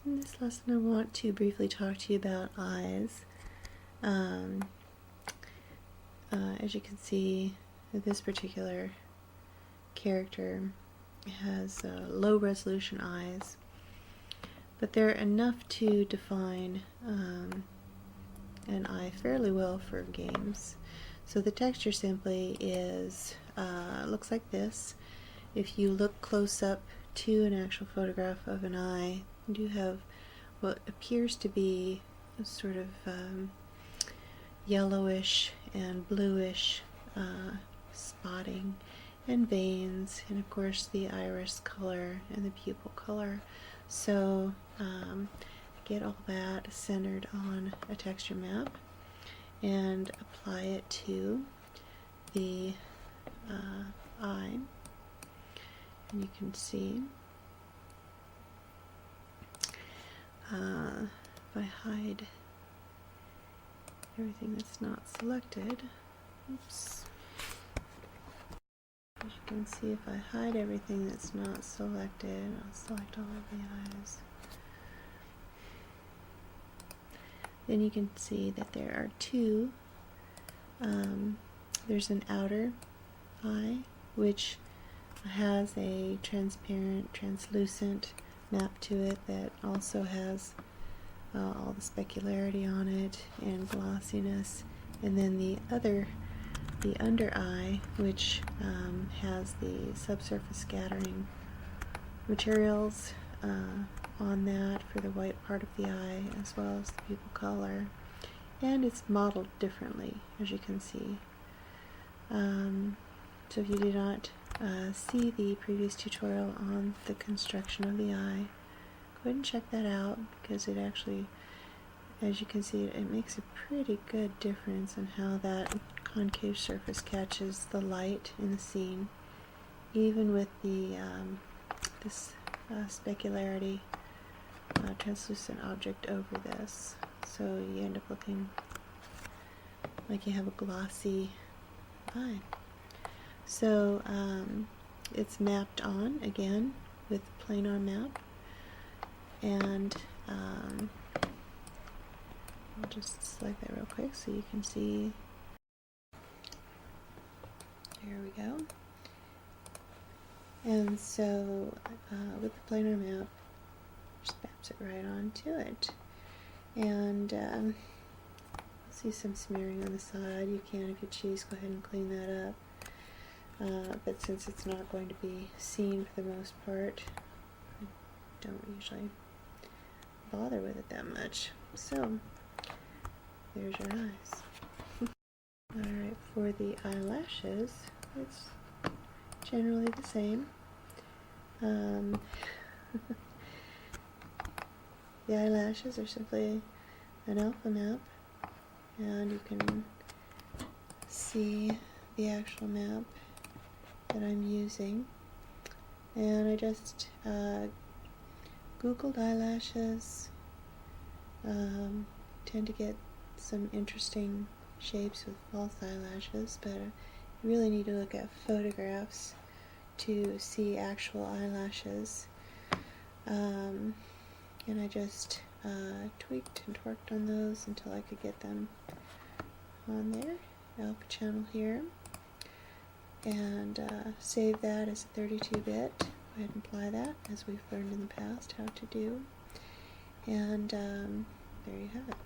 In this lesson I want to briefly talk to you about eyes. As you can see, this particular character has low resolution eyes, but they're enough to define an eye fairly well for games. So the texture simply is looks like this. If you look close up to an actual photograph of an eye, you do have what appears to be a sort of yellowish and bluish spotting and veins, and of course the iris color and the pupil color. So get all that centered on a texture map and apply it to the eye, and you can see if I hide everything that's not selected, oops, as you can see, if I hide everything that's not selected, I'll select all of the eyes, then you can see that there are two. There's an outer eye which has a transparent, translucent map to it that also has all the specularity on it and glossiness, and then the under eye, which has the subsurface scattering materials on that for the white part of the eye, as well as the pupil color, and it's modeled differently, as you can see. So if you did not see the previous tutorial on the construction of the eye, go ahead and check that out, because it actually, as you can see, it makes a pretty good difference in how that concave surface catches the light in the scene, even with the this specularity translucent object over this. So you end up looking like you have a glossy eye. So it's mapped on again with planar map, and I'll just select that real quick so you can see. Here we go. And so with the planar map, just maps it right onto it. And see some smearing on the side. You can, if you choose, go ahead and clean that up. But since it's not going to be seen for the most part, I don't usually bother with it that much. So there's your eyes. Alright, for the eyelashes, it's generally the same. The eyelashes are simply an alpha map, and you can see the actual map that I'm using. And I just Googled eyelashes. Tend to get some interesting shapes with false eyelashes, but you really need to look at photographs to see actual eyelashes. And I just tweaked and twerked on those until I could get them on there. Alpha channel here, and save that as a 32-bit. Go ahead and apply that, as we've learned in the past how to do. And there you have it.